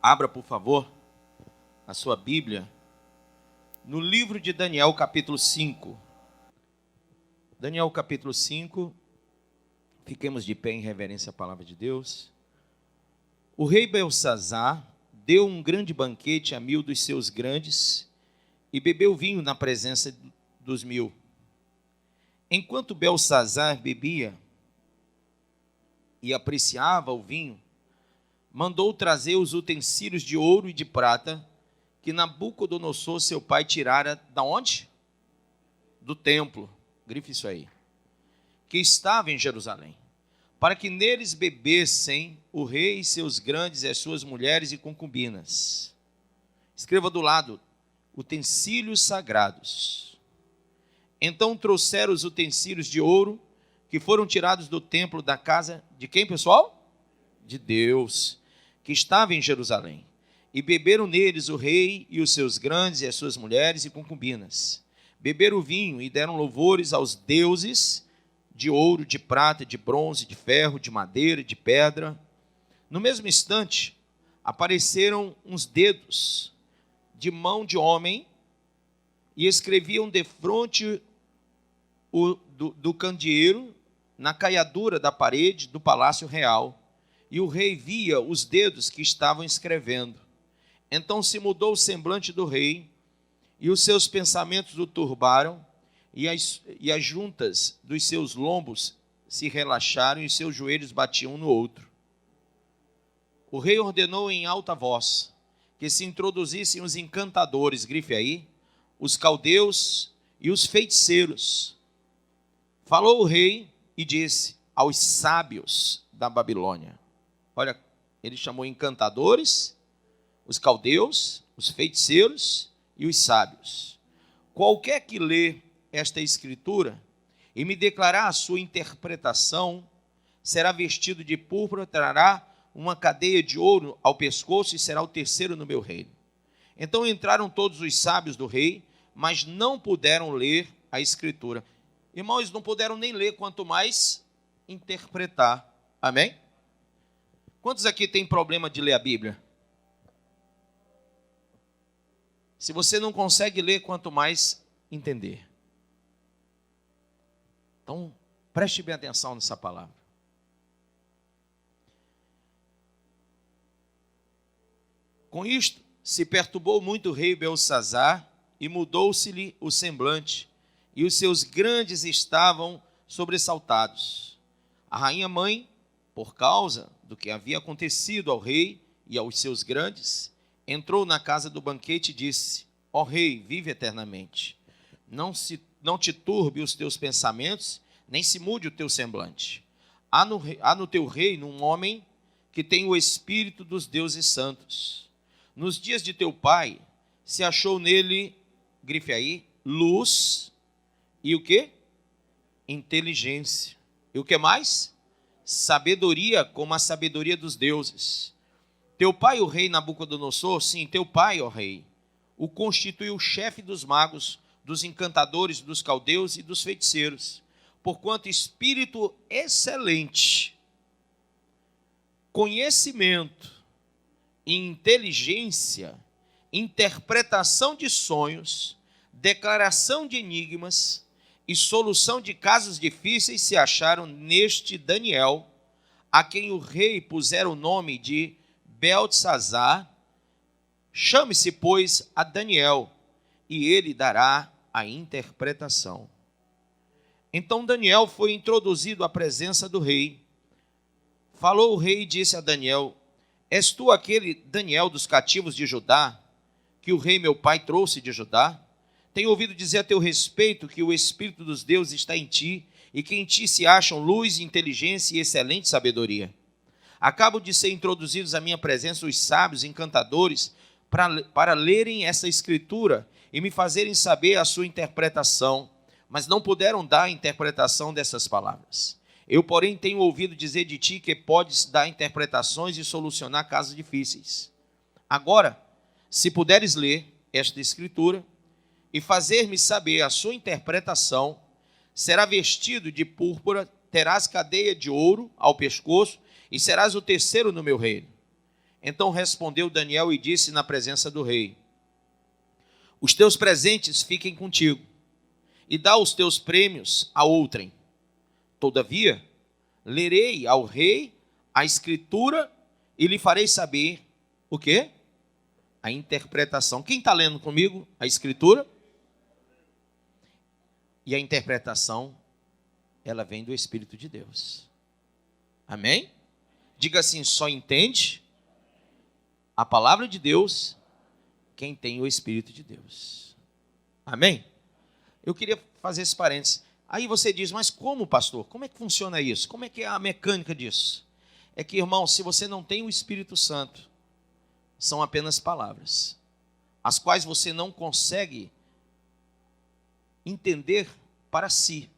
Abra, por favor, a sua Bíblia no livro de Daniel, capítulo 5. Daniel, capítulo 5. Fiquemos de pé em reverência à palavra de Deus. O rei Belsazar deu um grande banquete a 1000 dos seus grandes e bebeu vinho na presença dos 1000. Enquanto Belsazar bebia e apreciava o vinho, mandou trazer os utensílios de ouro e de prata que Nabucodonosor, seu pai, tirara da onde? Do templo, grife isso aí, que estava em Jerusalém, para que neles bebessem o rei e seus grandes e as suas mulheres e concubinas. Escreva do lado, utensílios sagrados. Então trouxeram os utensílios de ouro que foram tirados do templo da casa de quem, pessoal? De Deus, que estava em Jerusalém, e beberam neles o rei e os seus grandes e as suas mulheres e concubinas. Beberam o vinho e deram louvores aos deuses de ouro, de prata, de bronze, de ferro, de madeira e de pedra. No mesmo instante, apareceram uns dedos de mão de homem e escreviam defronte do candeeiro na caiadura da parede do palácio real. E o rei via os dedos que estavam escrevendo. Então se mudou o semblante do rei, e os seus pensamentos o turbaram, e as juntas dos seus lombos se relaxaram, e os seus joelhos batiam um no outro. O rei ordenou em alta voz que se introduzissem os encantadores, grife aí, os caldeus e os feiticeiros. Falou o rei e disse aos sábios da Babilônia. Olha, ele chamou encantadores, os caldeus, os feiticeiros e os sábios. Qualquer que lê esta escritura e me declarar a sua interpretação, será vestido de púrpura, trará uma cadeia de ouro ao pescoço e será o terceiro no meu reino. Então entraram todos os sábios do rei, mas não puderam ler a escritura. Irmãos, não puderam nem ler, quanto mais interpretar. Amém? Quantos aqui têm problema de ler a Bíblia? Se você não consegue ler, quanto mais entender. Então, preste bem atenção nessa palavra. Com isto, se perturbou muito o rei Belsazar e mudou-se-lhe o semblante, e os seus grandes estavam sobressaltados. A rainha mãe, por causa do que havia acontecido ao rei e aos seus grandes, entrou na casa do banquete e disse: ó rei, vive eternamente. Não te turbe os teus pensamentos, nem se mude o teu semblante. Há no teu reino um homem que tem o espírito dos deuses santos. Nos dias de teu pai se achou nele, grife aí, luz e o quê? Inteligência. E o que mais? Sabedoria, como a sabedoria dos deuses. Teu pai, o rei Nabucodonosor, sim, teu pai, ó rei, o constituiu chefe dos magos, dos encantadores, dos caldeus e dos feiticeiros, porquanto espírito excelente, conhecimento e inteligência, interpretação de sonhos, declaração de enigmas e solução de casos difíceis se acharam neste Daniel, a quem o rei pusera o nome de Beltesazar. Chame-se, pois, a Daniel, e ele dará a interpretação. Então Daniel foi introduzido à presença do rei. Falou o rei e disse a Daniel: és tu aquele Daniel dos cativos de Judá, que o rei meu pai trouxe de Judá? Tenho ouvido dizer a teu respeito que o Espírito dos deuses está em ti, e que em ti se acham luz, inteligência e excelente sabedoria. Acabam de ser introduzidos à minha presença os sábios encantadores para lerem essa escritura e me fazerem saber a sua interpretação, mas não puderam dar a interpretação dessas palavras. Eu, porém, tenho ouvido dizer de ti que podes dar interpretações e solucionar casos difíceis. Agora, se puderes ler esta escritura e fazer-me saber a sua interpretação, será vestido de púrpura, terás cadeia de ouro ao pescoço e serás o terceiro no meu reino. Então respondeu Daniel e disse na presença do rei: os teus presentes fiquem contigo, e dá os teus prêmios a outrem. Todavia, lerei ao rei a escritura e lhe farei saber o quê? A interpretação. Quem está lendo comigo a escritura? E a interpretação, ela vem do Espírito de Deus. Amém? Diga assim, só entende a palavra de Deus quem tem o Espírito de Deus. Amém? Eu queria fazer esse parênteses. Aí você diz, mas como, pastor? Como é que funciona isso? Como é que é a mecânica disso? É que, irmão, se você não tem o Espírito Santo, são apenas palavras, as quais você não consegue entender para si.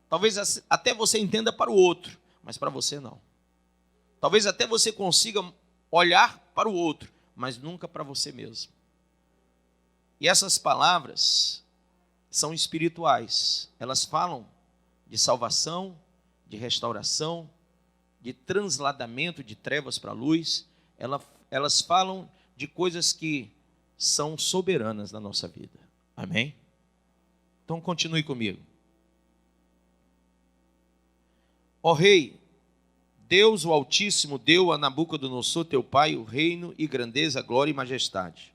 Talvez até você entenda para o outro, mas para você não. Talvez até você consiga olhar para o outro, mas nunca para você mesmo. E essas palavras são espirituais. Elas falam de salvação, de restauração, de transladamento de trevas para a luz. Elas falam de coisas que são soberanas na nossa vida. Amém? Então continue comigo. Ó rei, Deus o Altíssimo deu a Nabucodonosor teu pai o reino e grandeza, glória e majestade.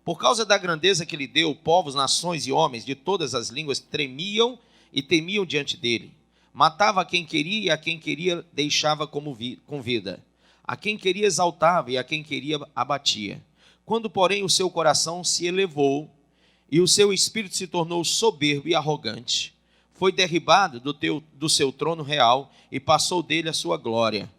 Por causa da grandeza que lhe deu, povos, nações e homens de todas as línguas tremiam e temiam diante dele. Matava a quem queria e a quem queria deixava com vida. A quem queria exaltava e a quem queria abatia. Quando, porém, o seu coração se elevou e o seu espírito se tornou soberbo e arrogante, foi derribado do seu trono real e passou dele a sua glória.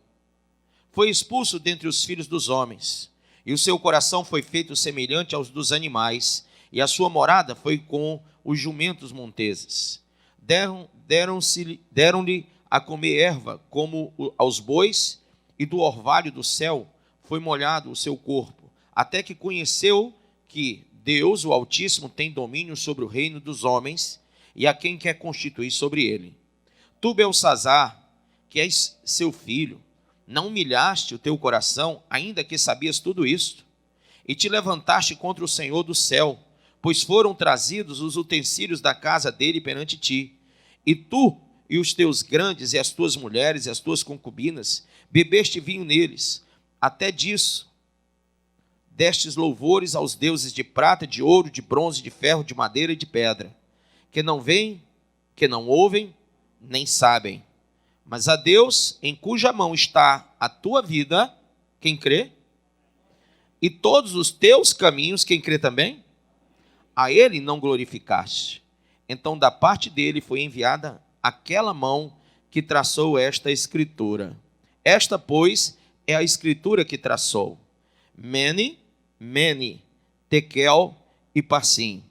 Foi expulso dentre os filhos dos homens, e o seu coração foi feito semelhante aos dos animais, e a sua morada foi com os jumentos monteses. Deram-lhe a comer erva como aos bois, e do orvalho do céu foi molhado o seu corpo, até que conheceu que Deus, o Altíssimo, tem domínio sobre o reino dos homens, e a quem quer constituir sobre ele. Tu, Belsazar, que és seu filho, não humilhaste o teu coração, ainda que sabias tudo isto, e te levantaste contra o Senhor do céu, pois foram trazidos os utensílios da casa dele perante ti, e tu e os teus grandes e as tuas mulheres e as tuas concubinas bebeste vinho neles. Até disso destes louvores aos deuses de prata, de ouro, de bronze, de ferro, de madeira e de pedra, que não veem, que não ouvem, nem sabem. Mas a Deus, em cuja mão está a tua vida, quem crê? E todos os teus caminhos, quem crê também? A ele não glorificaste. Então da parte dele foi enviada aquela mão que traçou esta escritura. Esta, pois, é a escritura que traçou. Mene, Mene, Tekel e Parsim.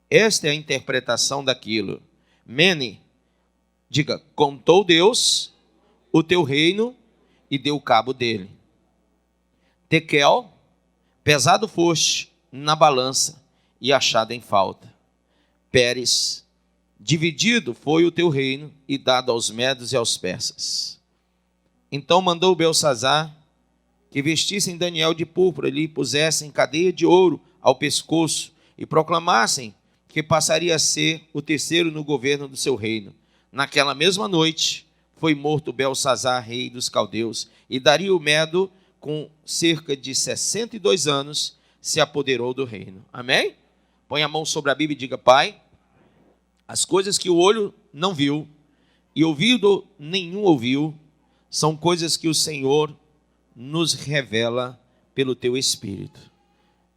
Esta é a interpretação daquilo. Mene, diga, contou Deus o teu reino e deu cabo dele. Tekel, pesado foste na balança e achado em falta. Pérez, dividido foi o teu reino e dado aos medos e aos persas. Então mandou Belsazar que vestissem Daniel de púrpura e lhe pusessem cadeia de ouro ao pescoço e proclamassem que passaria a ser o terceiro no governo do seu reino. Naquela mesma noite foi morto Belsazar, rei dos caldeus, e Dario Medo, com cerca de 62 anos, se apoderou do reino. Amém? Põe a mão sobre a Bíblia e diga: Pai, as coisas que o olho não viu e ouvido nenhum ouviu, são coisas que o Senhor nos revela pelo teu Espírito.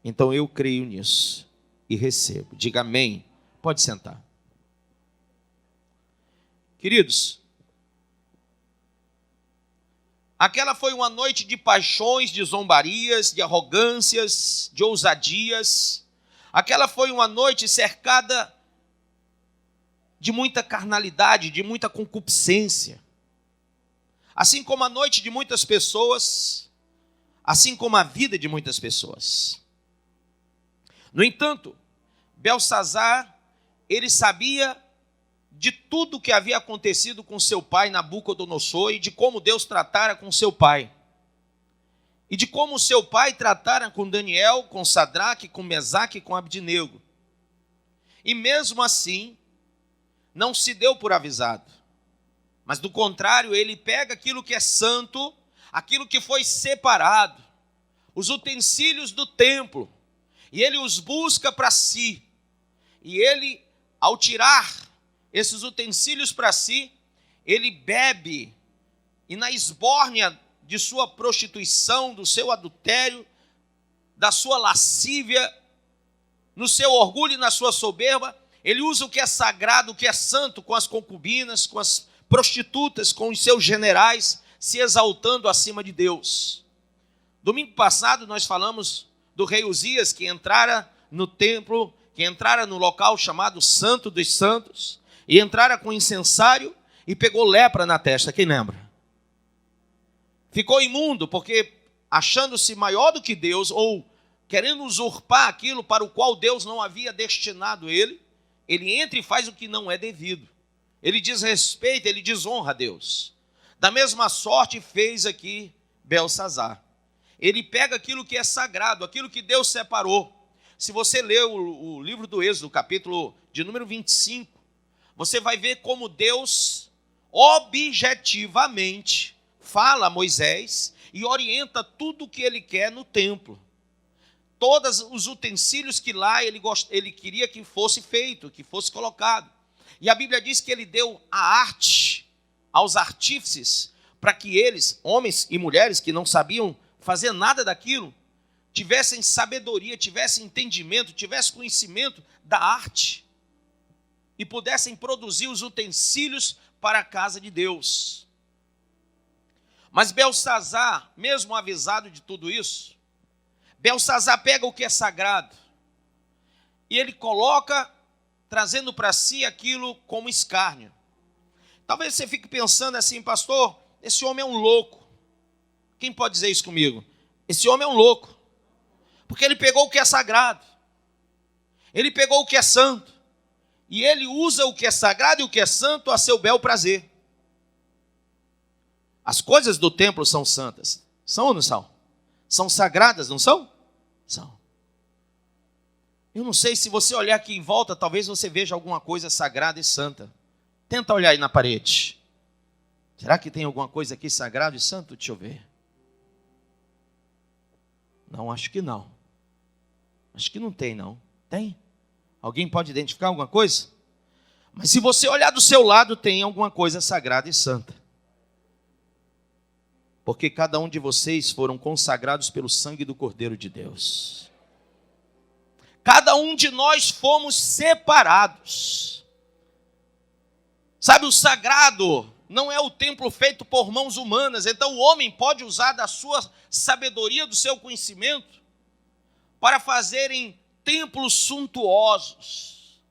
Então eu creio nisso e recebo. Diga amém. Pode sentar. Queridos, aquela foi uma noite de paixões, de zombarias, de arrogâncias, de ousadias. Aquela foi uma noite cercada de muita carnalidade, de muita concupiscência. Assim como a noite de muitas pessoas, assim como a vida de muitas pessoas. No entanto, Belsazar, ele sabia de tudo o que havia acontecido com seu pai Nabucodonosor e de como Deus tratara com seu pai. e de como seu pai tratara com Daniel, com Sadraque, com Mesaque e com Abdinego. E mesmo assim, não se deu por avisado. Mas do contrário, ele pega aquilo que é santo, aquilo que foi separado, os utensílios do templo, e ele os busca para si. E ele, ao tirar esses utensílios para si, ele bebe, e na esbórnia de sua prostituição, do seu adultério, da sua lascívia, no seu orgulho e na sua soberba, ele usa o que é sagrado, o que é santo, com as concubinas, com as prostitutas, com os seus generais, se exaltando acima de Deus. Domingo passado nós falamos do rei Uzias, que entrara no templo, que entrara no local chamado Santo dos Santos, e entrara com incensário e pegou lepra na testa. Quem lembra? Ficou imundo, porque achando-se maior do que Deus, ou querendo usurpar aquilo para o qual Deus não havia destinado ele entra e faz o que não é devido. Ele desrespeita, ele desonra a Deus. Da mesma sorte fez aqui Belsazar. Ele pega aquilo que é sagrado, aquilo que Deus separou. Se você ler o livro do Êxodo, capítulo de número 25, você vai ver como Deus objetivamente fala a Moisés e orienta tudo o que ele quer no templo. Todos os utensílios que lá ele queria que fosse feito, que fosse colocado. E a Bíblia diz que ele deu a arte aos artífices para que eles, homens e mulheres que não sabiam fazer nada daquilo, tivessem sabedoria, tivessem entendimento, tivessem conhecimento da arte e pudessem produzir os utensílios para a casa de Deus. Mas Belsazar, mesmo avisado de tudo isso, Belsazar pega o que é sagrado e ele coloca, trazendo para si aquilo como escárnio. Talvez você fique pensando assim, pastor, esse homem é um louco. Quem pode dizer isso comigo? Esse homem é um louco, porque ele pegou o que é sagrado, ele pegou o que é santo, e ele usa o que é sagrado e o que é santo a seu bel prazer. As coisas do templo são santas, são ou não são? São sagradas, não são? São. Eu não sei, se você olhar aqui em volta, talvez você veja alguma coisa sagrada e santa. Tenta olhar aí na parede. Será que tem alguma coisa aqui sagrada e santa? Deixa eu ver. Não, acho que não. Acho que não tem, não. Tem? Alguém pode identificar alguma coisa? Mas se você olhar do seu lado, tem alguma coisa sagrada e santa. Porque cada um de vocês foram consagrados pelo sangue do Cordeiro de Deus. Cada um de nós fomos separados. Sabe, o sagrado não é o templo feito por mãos humanas. Então o homem pode usar da sua sabedoria, do seu conhecimento, para fazerem templos suntuosos.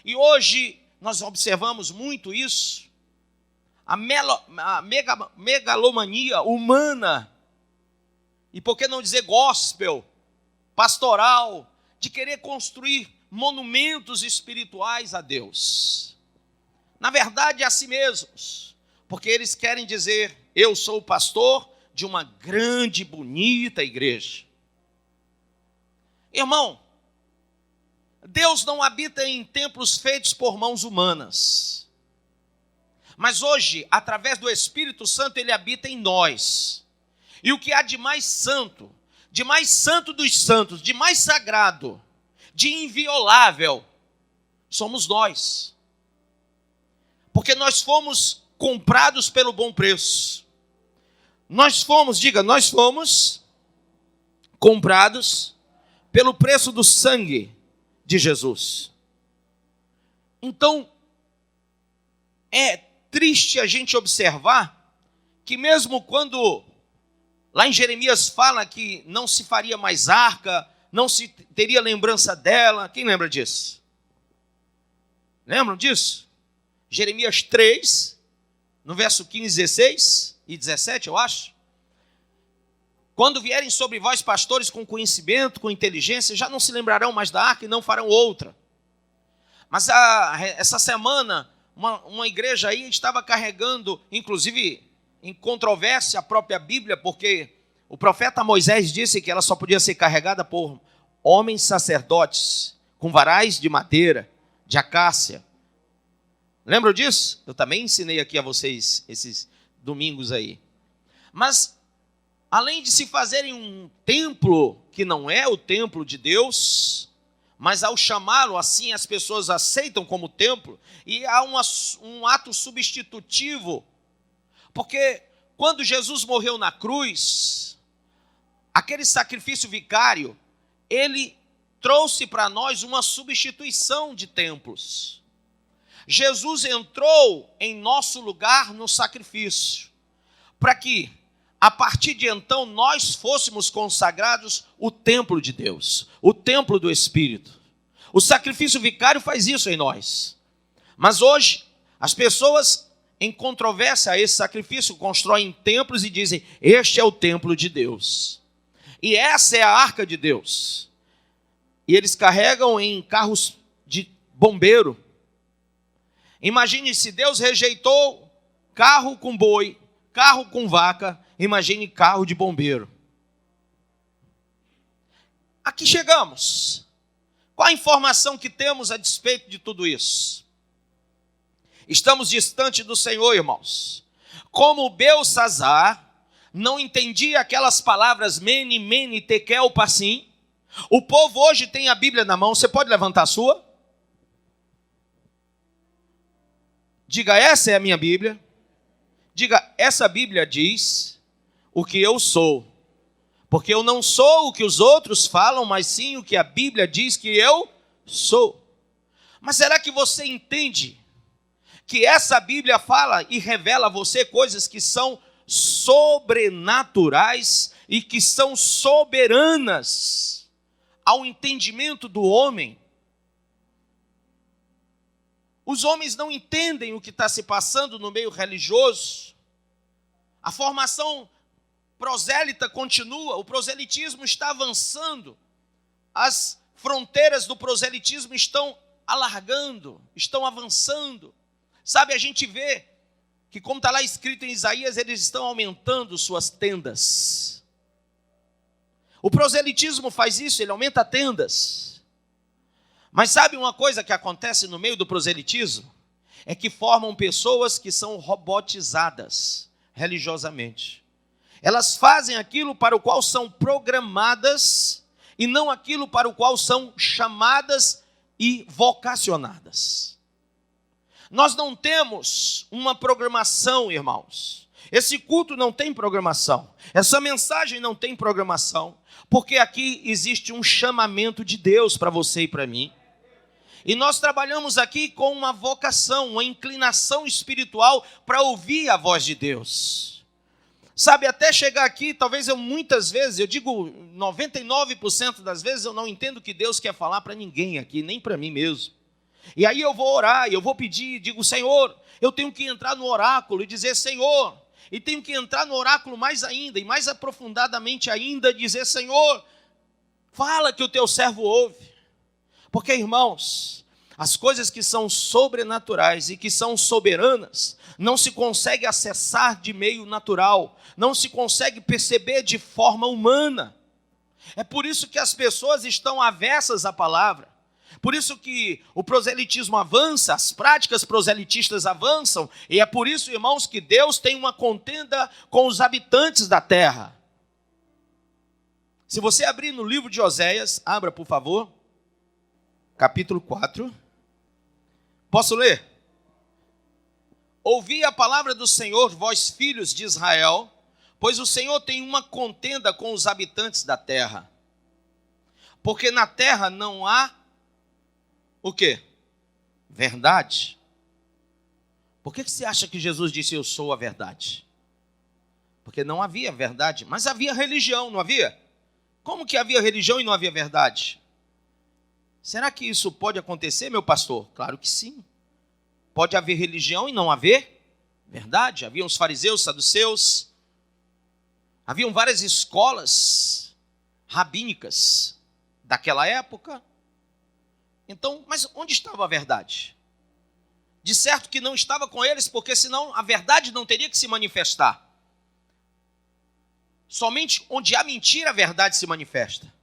E hoje nós observamos muito isso. A megalomania humana, e por que não dizer gospel, pastoral, de querer construir monumentos espirituais a Deus. Na verdade, é a si mesmos, porque eles querem dizer, eu sou o pastor de uma grande e bonita igreja. Irmão, Deus não habita em templos feitos por mãos humanas. Mas hoje, através do Espírito Santo, ele habita em nós. E o que há de mais santo dos santos, de mais sagrado, de inviolável, somos nós. Porque nós fomos comprados pelo bom preço. Nós fomos comprados pelo preço do sangue de Jesus. Então, é triste a gente observar que mesmo quando lá em Jeremias fala que não se faria mais arca, não se teria lembrança dela, quem lembra disso? Lembram disso? Jeremias 3, no verso 15, 16 e 17, eu acho. Quando vierem sobre vós pastores com conhecimento, com inteligência, já não se lembrarão mais da arca e não farão outra. Mas essa semana, uma igreja aí estava carregando, inclusive em controvérsia, a própria Bíblia, porque O profeta Moisés disse que ela só podia ser carregada por homens sacerdotes, com varais de madeira, de acácia. Lembram disso? Eu também ensinei aqui a vocês esses domingos aí. Mas, além de se fazerem um templo, que não é o templo de Deus, mas ao chamá-lo assim, as pessoas aceitam como templo, e há um ato substitutivo, porque quando Jesus morreu na cruz, aquele sacrifício vicário, ele trouxe para nós uma substituição de templos. Jesus entrou em nosso lugar no sacrifício, para que, a partir de então, nós fôssemos consagrados o templo de Deus, o templo do Espírito. O sacrifício vicário faz isso em nós. Mas hoje, as pessoas, em controvérsia a esse sacrifício, constroem templos e dizem, este é o templo de Deus. E essa é a arca de Deus. E eles carregam em carros de bombeiro. Imagine se Deus rejeitou carro com boi, carro com vaca, imagine carro de bombeiro. Aqui chegamos. Qual a informação que temos a despeito de tudo isso? Estamos distante do Senhor, irmãos. Como Belsazar não entendia aquelas palavras mene, mene, tekel, passim, o povo hoje tem a Bíblia na mão. Você pode levantar a sua? Diga, essa é a minha Bíblia. Diga, essa Bíblia diz o que eu sou. Porque eu não sou o que os outros falam, mas sim o que a Bíblia diz que eu sou. Mas será que você entende que essa Bíblia fala e revela a você coisas que são sobrenaturais e que são soberanas ao entendimento do homem? Os homens não entendem o que está se passando no meio religioso. A formação prosélita continua, o proselitismo está avançando. As fronteiras do proselitismo estão alargando, estão avançando. Sabe, a gente vê que, como está lá escrito em Isaías, eles estão aumentando suas tendas. O proselitismo faz isso, ele aumenta tendas. Mas sabe uma coisa que acontece no meio do proselitismo? É que formam pessoas que são robotizadas religiosamente. Elas fazem aquilo para o qual são programadas e não aquilo para o qual são chamadas e vocacionadas. Nós não temos uma programação, irmãos. Esse culto não tem programação. Essa mensagem não tem programação. Porque aqui existe um chamamento de Deus para você e para mim. E nós trabalhamos aqui com uma vocação, uma inclinação espiritual para ouvir a voz de Deus. Sabe, até chegar aqui, talvez muitas vezes, eu digo 99% das vezes, eu não entendo o que Deus quer falar para ninguém aqui, nem para mim mesmo. E aí eu vou orar, eu vou pedir, digo, Senhor, eu tenho que entrar no oráculo e dizer, Senhor, e tenho que entrar no oráculo mais ainda, e mais aprofundadamente ainda, dizer, Senhor, fala que o teu servo ouve. Porque, irmãos, as coisas que são sobrenaturais e que são soberanas, não se consegue acessar de meio natural, não se consegue perceber de forma humana. É por isso que as pessoas estão avessas à palavra. Por isso que o proselitismo avança, as práticas proselitistas avançam, e é por isso, irmãos, que Deus tem uma contenda com os habitantes da terra. Se você abrir no livro de Oséias, abra por favor, capítulo 4. Posso ler? Ouvi a palavra do Senhor, vós filhos de Israel, pois o Senhor tem uma contenda com os habitantes da terra. Porque na terra não há o quê? Verdade. Por que você acha que Jesus disse, eu sou a verdade? Porque não havia verdade, mas havia religião, não havia? Como que havia religião e não havia verdade? Será que isso pode acontecer, meu pastor? Claro que sim. Pode haver religião e não haver verdade. Haviam os fariseus, saduceus. Haviam várias escolas rabínicas daquela época. Então, mas onde estava a verdade? De certo que não estava com eles, porque senão a verdade não teria que se manifestar. Somente onde há mentira, a verdade se manifesta.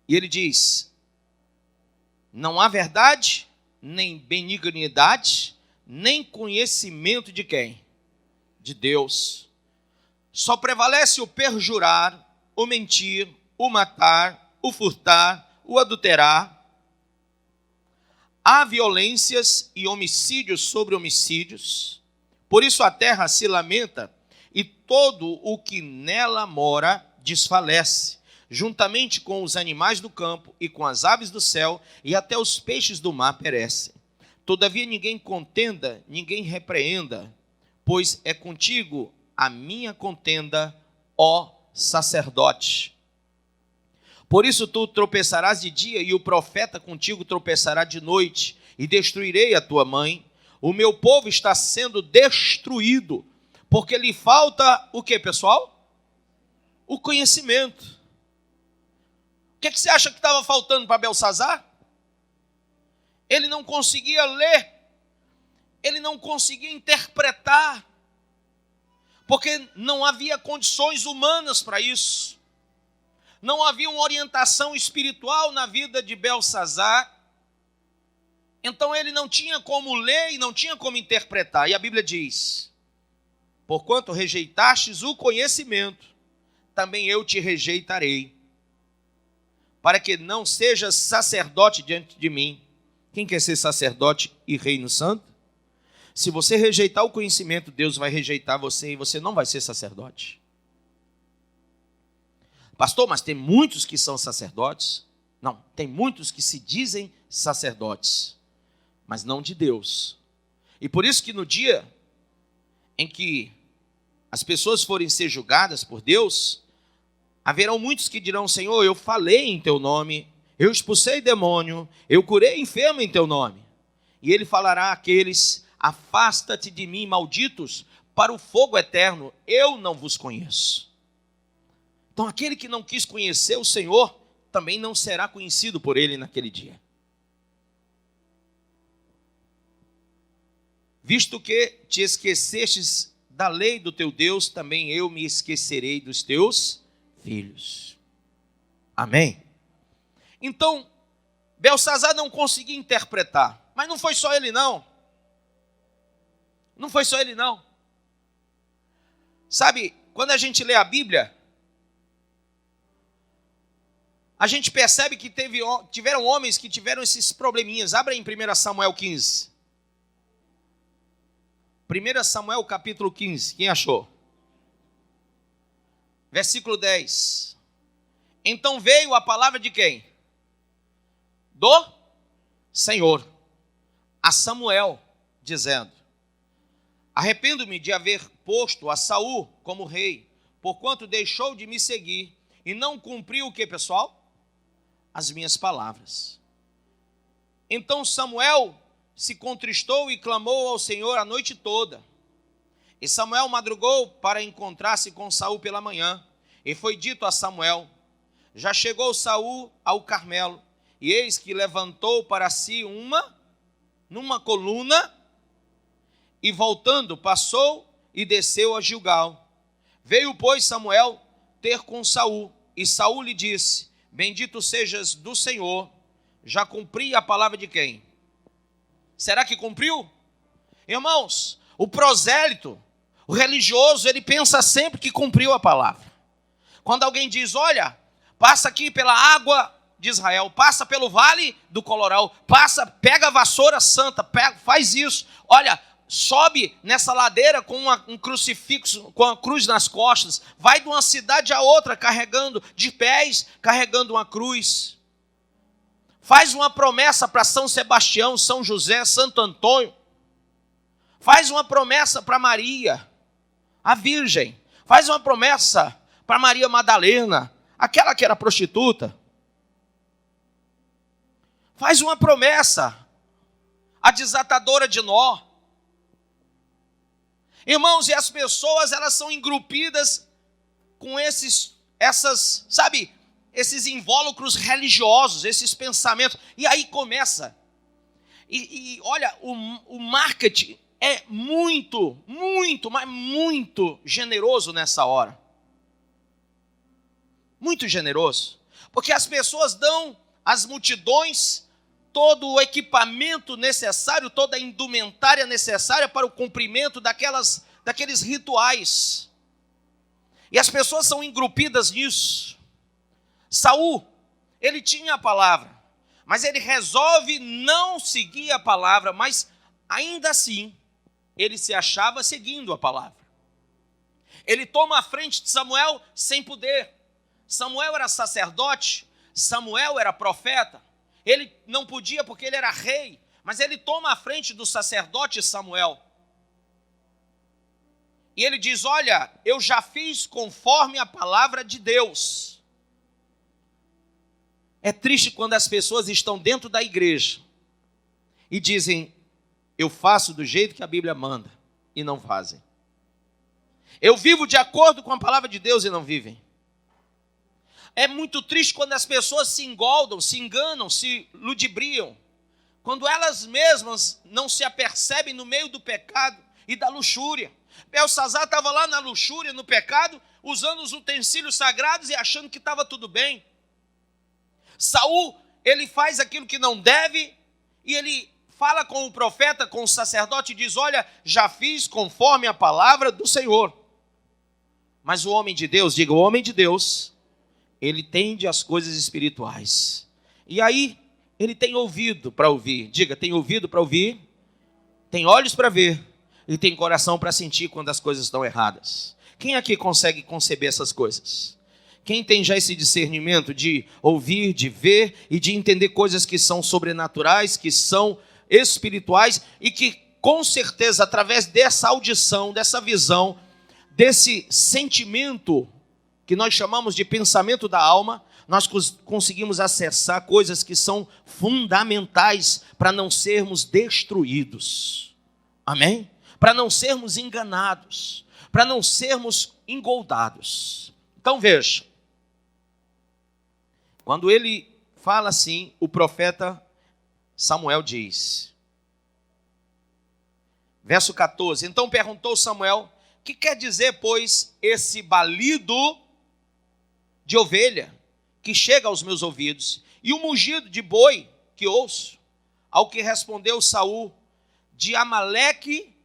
E ele diz: não há verdade, nem benignidade, nem conhecimento de quem? De Deus. Só prevalece o perjurar, o mentir, o matar, o furtar, o adulterar. Há violências e homicídios sobre homicídios. Por isso a terra se lamenta e todo o que nela mora desfalece, juntamente com os animais do campo e com as aves do céu, e até os peixes do mar perecem. Todavia ninguém contenda, ninguém repreenda, pois é contigo a minha contenda, ó sacerdote. Por isso tu tropeçarás de dia, e o profeta contigo tropeçará de noite, e destruirei a tua mãe. O meu povo está sendo destruído, porque lhe falta o que, pessoal? O conhecimento. O que você acha que estava faltando para Belsazar? Ele não conseguia ler, ele não conseguia interpretar, porque não havia condições humanas para isso. Não havia uma orientação espiritual na vida de Belsazar. Então ele não tinha como ler e não tinha como interpretar. E a Bíblia diz: porquanto rejeitastes o conhecimento, também eu te rejeitarei, para que não sejas sacerdote diante de mim. Quem quer ser sacerdote e reino santo? Se você rejeitar o conhecimento, Deus vai rejeitar você e você não vai ser sacerdote. Pastor, mas tem muitos que são sacerdotes? Não, tem muitos que se dizem sacerdotes, mas não de Deus. E por isso que no dia em que as pessoas forem ser julgadas por Deus, haverão muitos que dirão: Senhor, eu falei em teu nome, eu expulsei demônio, eu curei enfermo em teu nome. E ele falará àqueles: afasta-te de mim, malditos, para o fogo eterno, eu não vos conheço. Então aquele que não quis conhecer o Senhor, também não será conhecido por ele naquele dia. Visto que te esquecestes da lei do teu Deus, também eu me esquecerei dos teus filhos. Amém? Então, Belsazar não conseguia interpretar, mas não foi só ele não. Não foi só ele não. Sabe, quando a gente lê a Bíblia, a gente percebe que tiveram homens que tiveram esses probleminhas. Abra em 1 Samuel 15. 1 Samuel capítulo 15, quem achou? Versículo 10. Então veio a palavra de quem? Do Senhor a Samuel, dizendo: arrependo-me de haver posto a Saul como rei, porquanto deixou de me seguir e não cumpriu o que, pessoal? As minhas palavras. Então Samuel se contristou e clamou ao Senhor a noite toda. E Samuel madrugou para encontrar-se com Saul pela manhã. E foi dito a Samuel: já chegou Saul ao Carmelo, e eis que levantou para si numa coluna, e voltando passou e desceu a Gilgal. Veio, pois, Samuel ter com Saul, e Saul lhe disse: bendito sejas do Senhor, já cumpri a palavra de quem? Será que cumpriu? Irmãos, o prosélito, o religioso, ele pensa sempre que cumpriu a palavra. Quando alguém diz: olha, passa aqui pela água de Israel, passa pelo vale do Coloral, pega a vassoura santa, faz isso, olha, sobe nessa ladeira com um crucifixo, com a cruz nas costas, vai de uma cidade a outra carregando, de pés, carregando uma cruz. Faz uma promessa para São Sebastião, São José, Santo Antônio. Faz uma promessa para Maria, a Virgem. Faz uma promessa para Maria Madalena, aquela que era prostituta. Faz uma promessa, a desatadora de nó. Irmãos, e as pessoas, elas são engrupidas com esses invólucros religiosos, esses pensamentos. E aí começa. E olha, o marketing é muito, mas muito generoso nessa hora. Muito generoso. Porque as pessoas dão às multidões todo o equipamento necessário, toda a indumentária necessária para o cumprimento daqueles rituais. E as pessoas são engrupidas nisso. Saul, ele tinha a palavra, mas ele resolve não seguir a palavra, mas ainda assim, ele se achava seguindo a palavra. Ele toma a frente de Samuel sem poder. Samuel era sacerdote, Samuel era profeta. Ele não podia porque ele era rei, mas ele toma a frente do sacerdote Samuel. E ele diz: olha, eu já fiz conforme a palavra de Deus. É triste quando as pessoas estão dentro da igreja e dizem: eu faço do jeito que a Bíblia manda, e não fazem. Eu vivo de acordo com a palavra de Deus e não vivem. É muito triste quando as pessoas se engoldam, se enganam, se ludibriam, quando elas mesmas não se apercebem no meio do pecado e da luxúria. Belsazar estava lá na luxúria, no pecado, usando os utensílios sagrados e achando que estava tudo bem. Saul, ele faz aquilo que não deve, e ele fala com o profeta, com o sacerdote, e diz: olha, já fiz conforme a palavra do Senhor. Mas o homem de Deus, diga, o homem de Deus, ele tende às coisas espirituais. E aí, ele tem ouvido para ouvir. Diga, tem ouvido para ouvir, tem olhos para ver, e tem coração para sentir quando as coisas estão erradas. Quem aqui consegue conceber essas coisas? Quem tem já esse discernimento de ouvir, de ver e de entender coisas que são sobrenaturais, que são espirituais e que, com certeza, através dessa audição, dessa visão, desse sentimento que nós chamamos de pensamento da alma, nós conseguimos acessar coisas que são fundamentais para não sermos destruídos. Amém? Para não sermos enganados, para não sermos engoldados. Então veja, quando ele fala assim, o profeta Samuel diz, verso 14, então perguntou Samuel: que quer dizer, pois, esse balido de ovelha que chega aos meus ouvidos e o mugido de boi que ouço? Ao que respondeu Saul: de Amaleque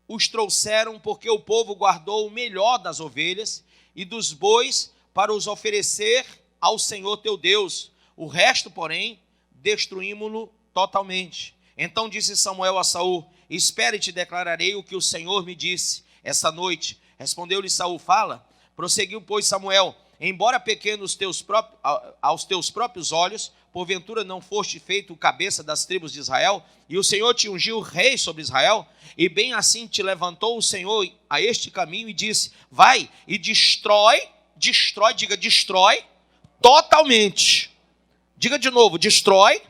os trouxeram, porque o povo guardou o melhor das ovelhas e dos bois para os oferecer ao Senhor teu Deus. O resto, porém, destruímo-lo totalmente. Então disse Samuel a Saul: espere, te declararei o que o Senhor me disse essa noite. Respondeu-lhe Saul: fala. Prosseguiu, pois, Samuel: embora pequeno aos teus próprios olhos, porventura não foste feito cabeça das tribos de Israel, e o Senhor te ungiu rei sobre Israel, e bem assim te levantou o Senhor a este caminho e disse: vai e destrói, diga destrói, totalmente. Diga de novo, destrói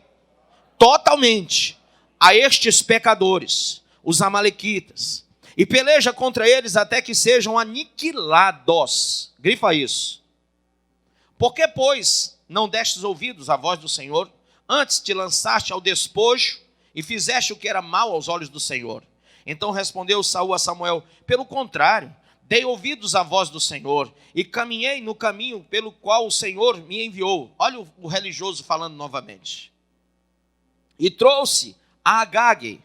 totalmente a estes pecadores, os amalequitas, e peleja contra eles até que sejam aniquilados. Grifa isso. Por que, pois, não destes ouvidos à voz do Senhor? Antes te lançaste ao despojo e fizeste o que era mal aos olhos do Senhor. Então respondeu Saul a Samuel: pelo contrário, dei ouvidos à voz do Senhor e caminhei no caminho pelo qual o Senhor me enviou. Olha o religioso falando novamente. E trouxe a Agag,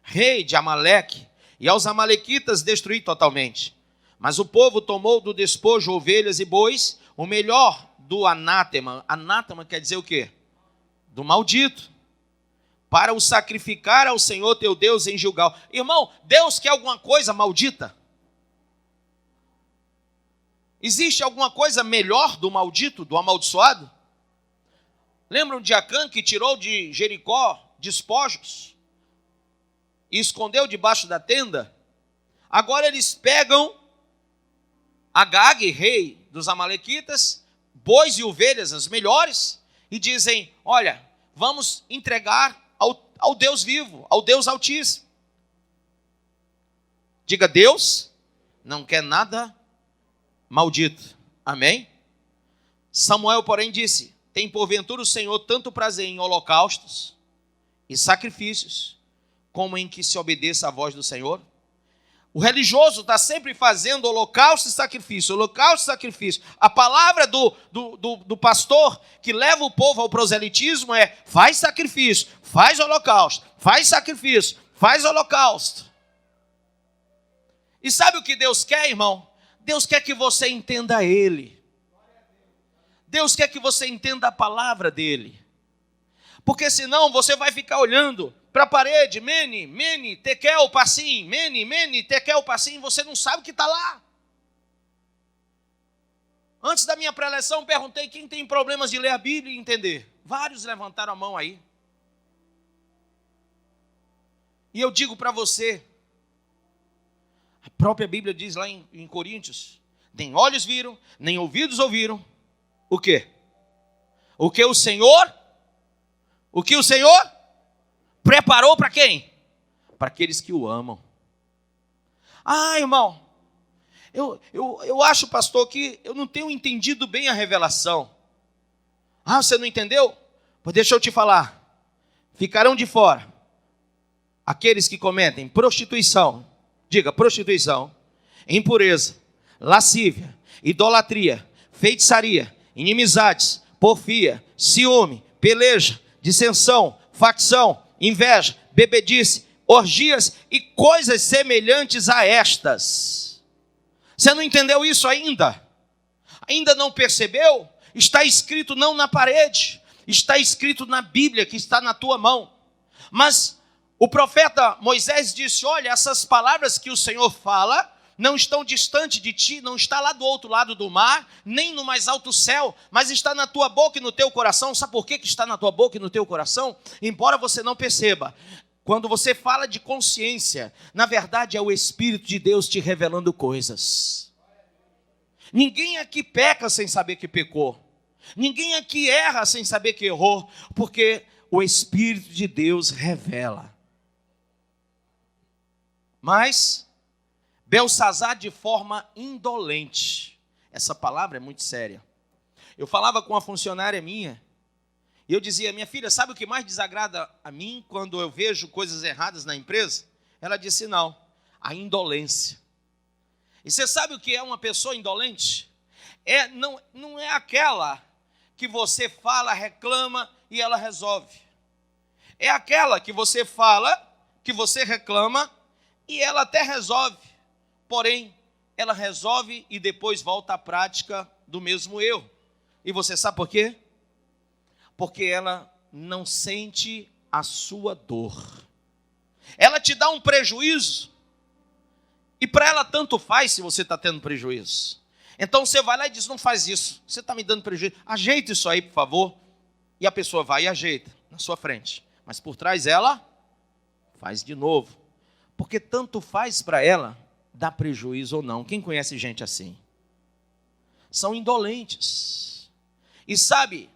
rei de Amaleque, e aos amalequitas destruí totalmente. Mas o povo tomou do despojo ovelhas e bois, o melhor do anátema. Anátema quer dizer o quê? Do maldito. Para o sacrificar ao Senhor teu Deus em Gilgal. Irmão, Deus quer alguma coisa maldita? Existe alguma coisa melhor do maldito, do amaldiçoado? Lembram de Acã, que tirou de Jericó despojos e escondeu debaixo da tenda? Agora eles pegam Agag, rei dos amalequitas, bois e ovelhas, as melhores, e dizem: olha, vamos entregar ao Deus vivo, ao Deus Altíssimo. Diga, Deus não quer nada maldito. Amém? Samuel, porém, disse: tem porventura o Senhor tanto prazer em holocaustos e sacrifícios, como em que se obedeça à voz do Senhor? O religioso está sempre fazendo holocausto e sacrifício, holocausto e sacrifício. A palavra do pastor que leva o povo ao proselitismo é: faz sacrifício, faz holocausto, faz sacrifício, faz holocausto. E sabe o que Deus quer, irmão? Deus quer que você entenda Ele. Deus quer que você entenda a palavra dEle. Porque senão você vai ficar olhando para a parede, mene, tekel, passim, mene, tekel, passim, você não sabe o que está lá. Antes da minha preleção, perguntei quem tem problemas de ler a Bíblia e entender. Vários levantaram a mão aí. E eu digo para você, a própria Bíblia diz lá em Coríntios, nem olhos viram, nem ouvidos ouviram, o quê? O que o Senhor preparou para quem? Para aqueles que o amam. Ah, irmão, eu acho, pastor, que eu não tenho entendido bem a revelação. Ah, você não entendeu? Pois deixa eu te falar. Ficarão de fora aqueles que cometem prostituição, diga prostituição, impureza, lascívia, idolatria, feitiçaria, inimizades, porfia, ciúme, peleja, dissensão, facção, inveja, bebedice, orgias e coisas semelhantes a estas. Você não entendeu isso ainda? Ainda não percebeu? Está escrito não na parede, está escrito na Bíblia que está na tua mão. Mas o profeta Moisés disse: olha, essas palavras que o Senhor fala não estão distante de ti, não está lá do outro lado do mar, nem no mais alto céu, mas está na tua boca e no teu coração. Sabe por que está na tua boca e no teu coração? Embora você não perceba, quando você fala de consciência, na verdade é o Espírito de Deus te revelando coisas. Ninguém aqui peca sem saber que pecou. Ninguém aqui erra sem saber que errou, porque o Espírito de Deus revela. Mas Belsazar, de forma indolente, essa palavra é muito séria. Eu falava com uma funcionária minha, e eu dizia: minha filha, sabe o que mais desagrada a mim quando eu vejo coisas erradas na empresa? Ela disse: não, a indolência. E você sabe o que é uma pessoa indolente? Não é aquela que você fala, reclama e ela resolve. É aquela que você fala, que você reclama e ela até resolve. Porém, ela resolve e depois volta à prática do mesmo erro. E você sabe por quê? Porque ela não sente a sua dor. Ela te dá um prejuízo, e para ela tanto faz se você está tendo prejuízo. Então você vai lá e diz: não faz isso, você está me dando prejuízo, ajeita isso aí, por favor. E a pessoa vai e ajeita na sua frente, mas por trás ela faz de novo. Porque tanto faz para ela dá prejuízo ou não. Quem conhece gente assim? São indolentes. E sabe,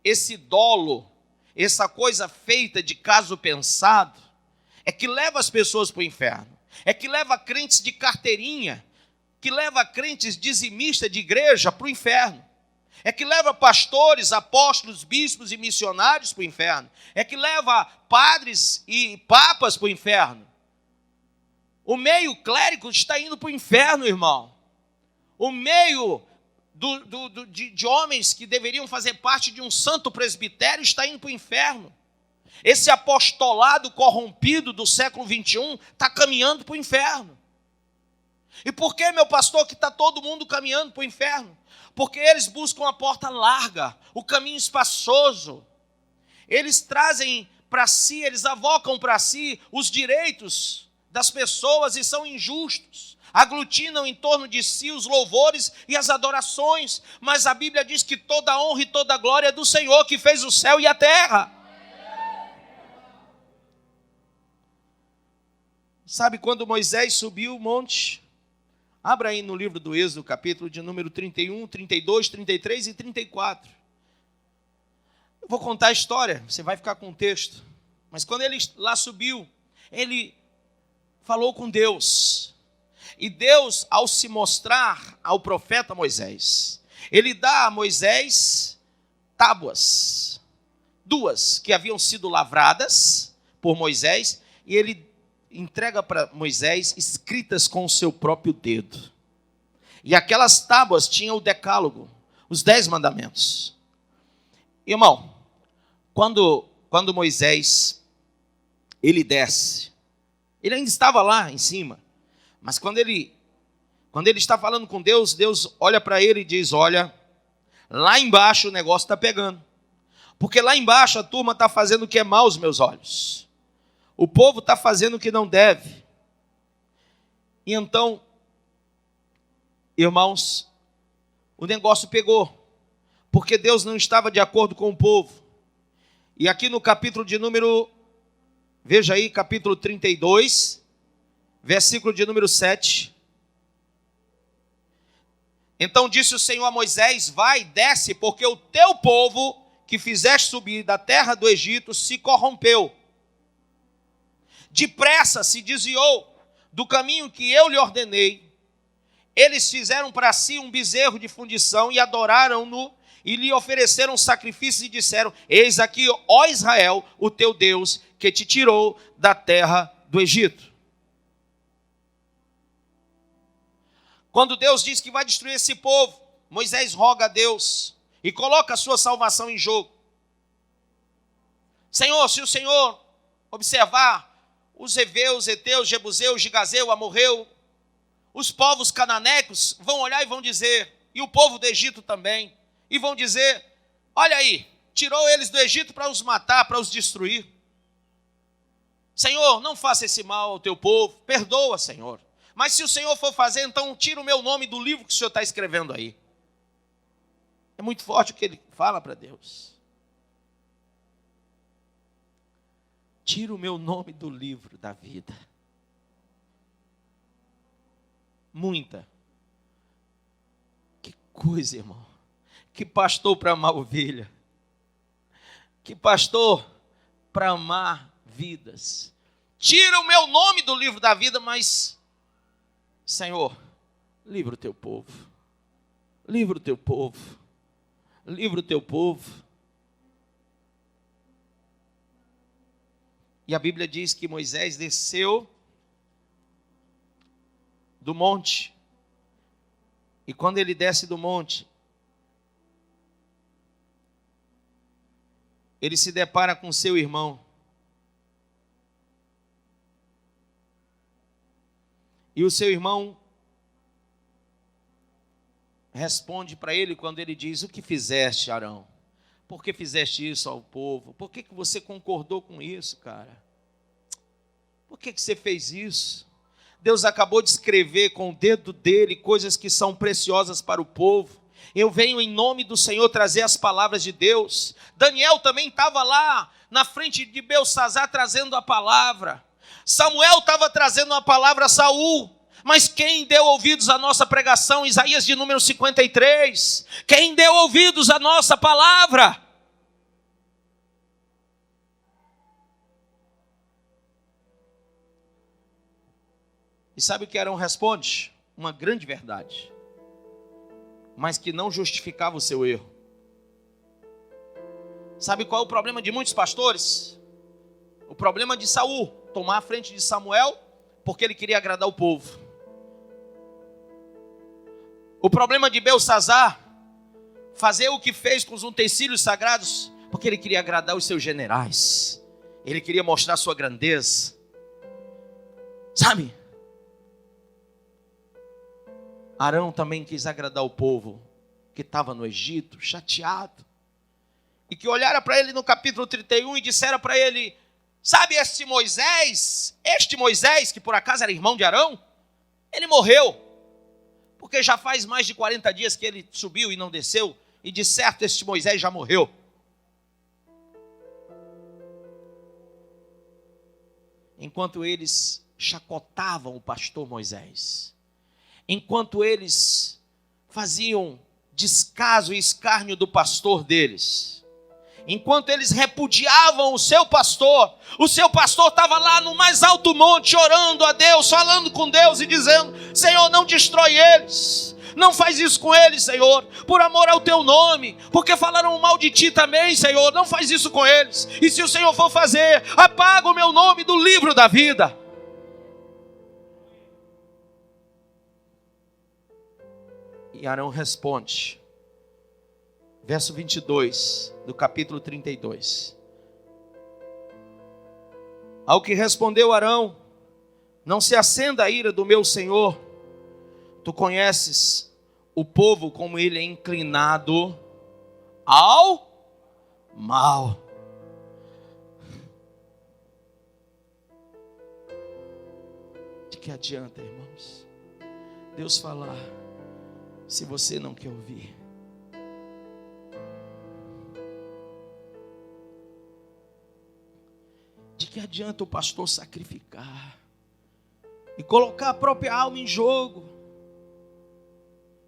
esse dolo, essa coisa feita de caso pensado, é que leva as pessoas para o inferno. É que leva crentes de carteirinha, que leva crentes dizimistas de igreja para o inferno. É que leva pastores, apóstolos, bispos e missionários para o inferno. É que leva padres e papas para o inferno. O meio clérigo está indo para o inferno, irmão. O meio de homens que deveriam fazer parte de um santo presbitério está indo para o inferno. Esse apostolado corrompido do século 21 está caminhando para o inferno. E por que, meu pastor, que está todo mundo caminhando para o inferno? Porque eles buscam a porta larga, o caminho espaçoso. Eles trazem para si, eles avocam para si os direitos das pessoas e são injustos. Aglutinam em torno de si os louvores e as adorações. Mas a Bíblia diz que toda a honra e toda a glória é do Senhor, que fez o céu e a terra. Sabe quando Moisés subiu o monte? Abra aí no livro do Êxodo, capítulo de número 31, 32, 33 e 34. Eu vou contar a história, você vai ficar com o texto. Mas quando ele lá subiu, ele falou com Deus. E Deus, ao se mostrar ao profeta Moisés, ele dá a Moisés tábuas, 2 que haviam sido lavradas por Moisés, e ele entrega para Moisés escritas com o seu próprio dedo. E aquelas tábuas tinham o decálogo, os 10 mandamentos. Irmão, quando Moisés, ele desce, ele ainda estava lá em cima, mas quando ele está falando com Deus, Deus olha para ele e diz: olha, lá embaixo o negócio está pegando, porque lá embaixo a turma está fazendo o que é mal aos meus olhos, o povo está fazendo o que não deve. E então, irmãos, o negócio pegou, porque Deus não estava de acordo com o povo. E aqui no capítulo de número, veja aí, capítulo 32, versículo de número 7. Então disse o Senhor a Moisés: vai, desce, porque o teu povo que fizeste subir da terra do Egito se corrompeu. Depressa se desviou do caminho que eu lhe ordenei. Eles fizeram para si um bezerro de fundição e adoraram-no, e lhe ofereceram sacrifícios e disseram: eis aqui, ó Israel, o teu Deus, que te tirou da terra do Egito. Quando Deus diz que vai destruir esse povo, Moisés roga a Deus e coloca a sua salvação em jogo. Senhor, se o Senhor observar os heveus, heteus, jebuseus, gigazeu, amorreu, os povos cananéicos vão olhar e vão dizer, e o povo do Egito também, e vão dizer: olha aí, tirou eles do Egito para os matar, para os destruir. Senhor, não faça esse mal ao teu povo, perdoa, Senhor. Mas se o Senhor for fazer, então tira o meu nome do livro que o Senhor está escrevendo aí. É muito forte o que ele fala para Deus. Tira o meu nome do livro da vida. Muita. Que coisa, irmão. Que pastor para amar ovelha. Que pastor para amar vidas. Tira o meu nome do livro da vida, mas, Senhor, livra o teu povo. Livra o teu povo. Livra o teu povo. E a Bíblia diz que Moisés desceu do monte. E quando ele desce do monte, ele se depara com seu irmão. E o seu irmão responde para ele quando ele diz: o que fizeste, Arão? Por que fizeste isso ao povo? Por que você concordou com isso, cara? Por que você fez isso? Deus acabou de escrever com o dedo dele coisas que são preciosas para o povo. Eu venho em nome do Senhor trazer as palavras de Deus. Daniel também estava lá na frente de Beltsazar trazendo a palavra. Samuel estava trazendo a palavra a Saul. Mas quem deu ouvidos à nossa pregação? Isaías de número 53. Quem deu ouvidos à nossa palavra? E sabe o que Arão responde? Uma grande verdade, mas que não justificava o seu erro. Sabe qual é o problema de muitos pastores? O problema de Saul tomar a frente de Samuel porque ele queria agradar o povo. O problema de Beltsazar fazer o que fez com os utensílios sagrados porque ele queria agradar os seus generais. Ele queria mostrar sua grandeza. Sabe? Arão também quis agradar o povo que estava no Egito, chateado. E que olhara para ele no capítulo 31 e dissera para ele: sabe este Moisés, que por acaso era irmão de Arão, ele morreu. Porque já faz mais de 40 dias que ele subiu e não desceu, e de certo este Moisés já morreu. Enquanto eles chacotavam o pastor Moisés, enquanto eles faziam descaso e escárnio do pastor deles, enquanto eles repudiavam o seu pastor estava lá no mais alto monte, orando a Deus, falando com Deus e dizendo: Senhor, não destrói eles, não faz isso com eles, Senhor, por amor ao teu nome, porque falaram mal de ti também, Senhor, não faz isso com eles, e se o Senhor for fazer, apaga o meu nome do livro da vida. E Arão responde. Verso 22 do capítulo 32. Ao que respondeu Arão: não se acenda a ira do meu senhor. Tu conheces o povo como ele é inclinado ao mal. De que adianta, irmãos, Deus falar se você não quer ouvir? De que adianta o pastor sacrificar e colocar a própria alma em jogo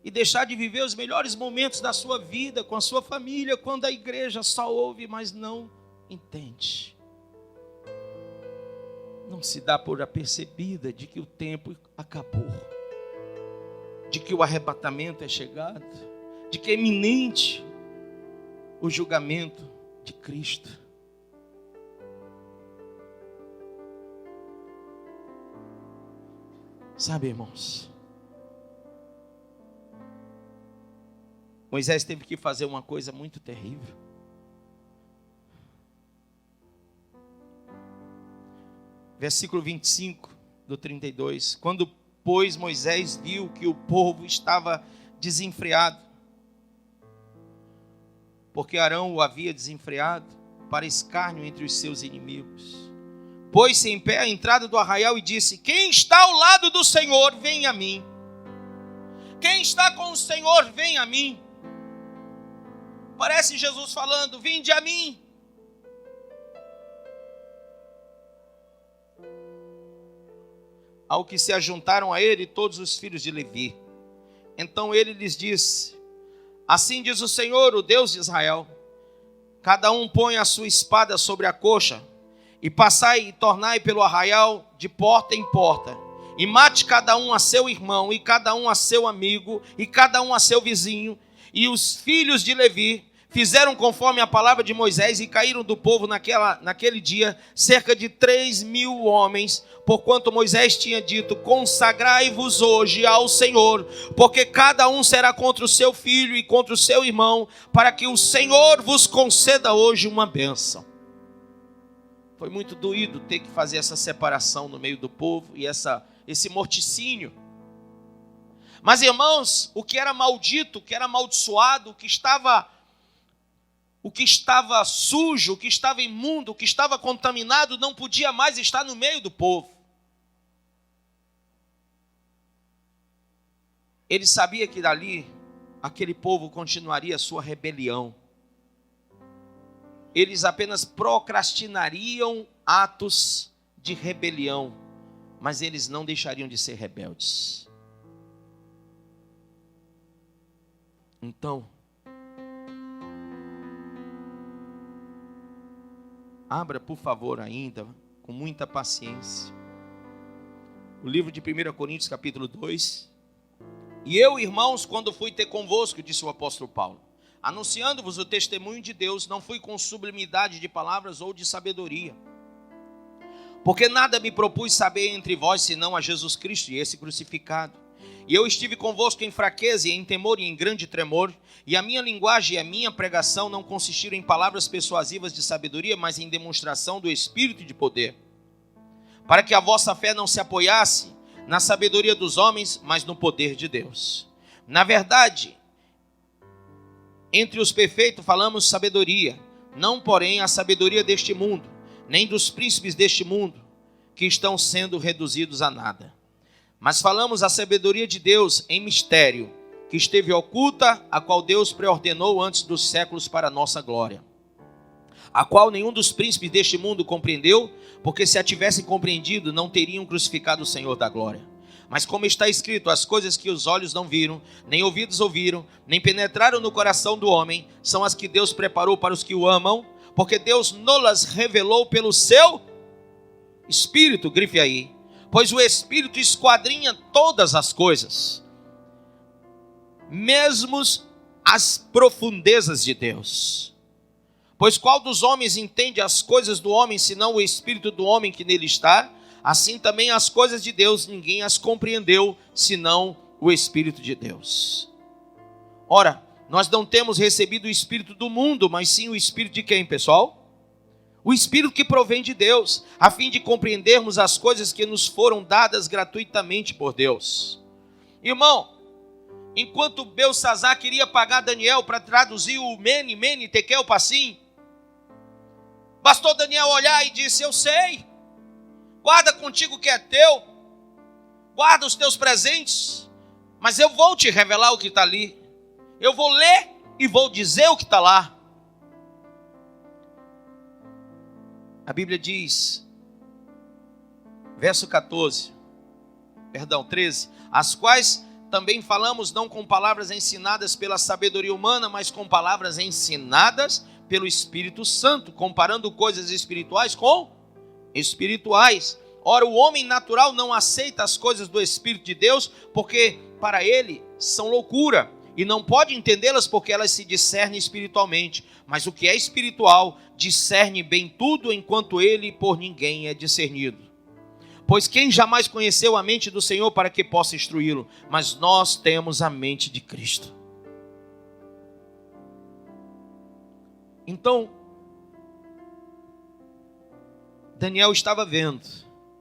e deixar de viver os melhores momentos da sua vida com a sua família, quando a igreja só ouve, mas não entende? Não se dá por apercebida de que o tempo acabou, de que o arrebatamento é chegado, de que é iminente o julgamento de Cristo. Sabe, irmãos, Moisés teve que fazer uma coisa muito terrível. Versículo 25 do 32. Quando, pois, Moisés viu que o povo estava desenfreado, porque Arão o havia desenfreado para escárnio entre os seus inimigos, pôs-se em pé à entrada do arraial e disse: quem está ao lado do Senhor, vem a mim. Quem está com o Senhor, vem a mim. Parece Jesus falando: vinde a mim. Ao que se ajuntaram a ele todos os filhos de Levi. Então ele lhes disse: assim diz o Senhor, o Deus de Israel: cada um põe a sua espada sobre a coxa, e passai e tornai pelo arraial de porta em porta, e mate cada um a seu irmão, e cada um a seu amigo, e cada um a seu vizinho. E os filhos de Levi fizeram conforme a palavra de Moisés, e caíram do povo naquele dia cerca de 3.000 homens, porquanto Moisés tinha dito: consagrai-vos hoje ao Senhor, porque cada um será contra o seu filho e contra o seu irmão, para que o Senhor vos conceda hoje uma bênção. Foi muito doído ter que fazer essa separação no meio do povo e esse morticínio. Mas, irmãos, o que era maldito, o que era amaldiçoado, o que estava sujo, o que estava imundo, o que estava contaminado, não podia mais estar no meio do povo. Ele sabia que dali, aquele povo continuaria a sua rebelião. Eles apenas procrastinariam atos de rebelião, mas eles não deixariam de ser rebeldes. Então, abra, por favor, ainda, com muita paciência, o livro de 1 Coríntios, capítulo 2. E eu, irmãos, quando fui ter convosco, disse o apóstolo Paulo, anunciando-vos o testemunho de Deus, não fui com sublimidade de palavras ou de sabedoria, porque nada me propus saber entre vós, senão a Jesus Cristo e esse crucificado. E eu estive convosco em fraqueza e em temor e em grande tremor, e a minha linguagem e a minha pregação não consistiram em palavras persuasivas de sabedoria, mas em demonstração do Espírito e de poder, para que a vossa fé não se apoiasse na sabedoria dos homens, mas no poder de Deus. Na verdade, entre os perfeitos falamos sabedoria, não porém a sabedoria deste mundo, nem dos príncipes deste mundo, que estão sendo reduzidos a nada. Mas falamos a sabedoria de Deus em mistério, que esteve oculta, a qual Deus preordenou antes dos séculos para a nossa glória, a qual nenhum dos príncipes deste mundo compreendeu, porque se a tivessem compreendido, não teriam crucificado o Senhor da glória. Mas como está escrito, as coisas que os olhos não viram, nem ouvidos ouviram, nem penetraram no coração do homem, são as que Deus preparou para os que o amam, porque Deus nolas revelou pelo seu Espírito, grife aí, pois o Espírito esquadrinha todas as coisas, mesmo as profundezas de Deus. Pois qual dos homens entende as coisas do homem, senão o Espírito do homem que nele está? Assim também as coisas de Deus, ninguém as compreendeu, senão o Espírito de Deus. Ora, nós não temos recebido o Espírito do mundo, mas sim o Espírito de quem, pessoal? O Espírito que provém de Deus, a fim de compreendermos as coisas que nos foram dadas gratuitamente por Deus. Irmão, enquanto Belsassar queria pagar Daniel para traduzir o Mene, Mene, Tekel, Parsim, bastou Daniel olhar e disse: eu sei, guarda contigo o que é teu, guarda os teus presentes, mas eu vou te revelar o que está ali. Eu vou ler e vou dizer o que está lá. A Bíblia diz, verso 13, as quais também falamos não com palavras ensinadas pela sabedoria humana, mas com palavras ensinadas pelo Espírito Santo, comparando coisas espirituais com espirituais. Ora, o homem natural não aceita as coisas do Espírito de Deus, porque para ele são loucura, e não pode entendê-las porque elas se discernem espiritualmente. Mas o que é espiritual discerne bem tudo, enquanto ele por ninguém é discernido. Pois quem jamais conheceu a mente do Senhor para que possa instruí-lo? Mas nós temos a mente de Cristo. Então, Daniel estava vendo.